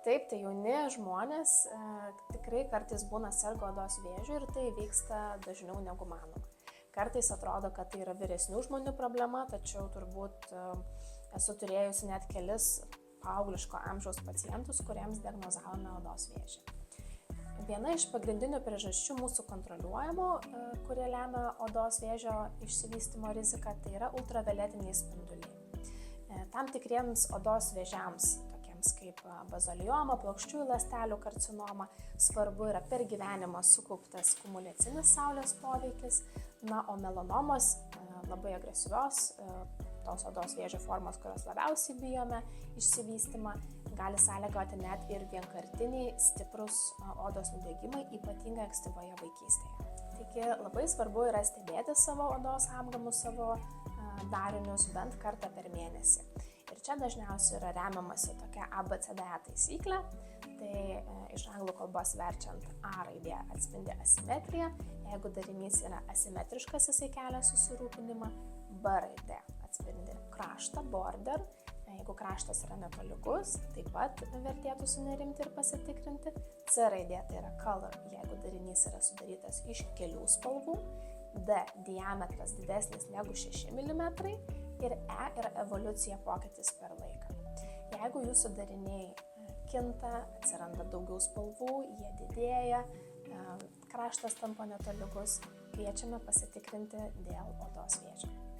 Taip, tai jauni žmonės tikrai kartais būna serga odos vėžiu ir tai vyksta dažniau negu manoma. Kartais atrodo, kad tai yra vyresnių žmonių problema, tačiau turbūt esu turėjusi net kelis paaugliško amžiaus pacientus, kuriems diagnozavome odos vėžį. Viena iš pagrindinių priežasčių mūsų kontroliuojamų, kurie lemia odos vėžio išsivystymo riziką, tai yra ultravioletiniai spinduliai. Tam tikriems odos vėžiams, tokiems kaip bazalioma, plokščiųjų ląstelių karcinoma, svarbu yra per gyvenimą sukauptas kumuliacinis saulės poveikis, o melanomos, labai agresyvios, tos odos vėžio formos, kurios labiausiai bijome išsivystymą, gali sąlygoti net ir vienkartiniai stiprus odos nudegimai, ypatingai ankstyvoje vaikystėje. Taigi labai svarbu yra stebėti savo odos apgamus, savo darinius bent kartą per mėnesį. Ir čia dažniausiai yra remiamasi tokia ABCD taisyklė, tai iš anglų kalbos verčiant A raidė atspindi asimetriją, jeigu darinys yra asimetriškas, jisai kelia susirūpinimą, B raidė atspindi kraštą, border, jeigu kraštas yra netolygus, taip pat vertėtų sunerimti ir pasitikrinti, C raidė tai yra color, jeigu darinys yra sudarytas iš kelių spalvų, D diametras didesnis negu 6 mm ir E yra evoliucija pokytis per laiką. Jeigu jūsų dariniai kinta, atsiranda daugiau spalvų, jie didėja, kraštas tampa netolygus, kviečiame pasitikrinti dėl odos vėžio.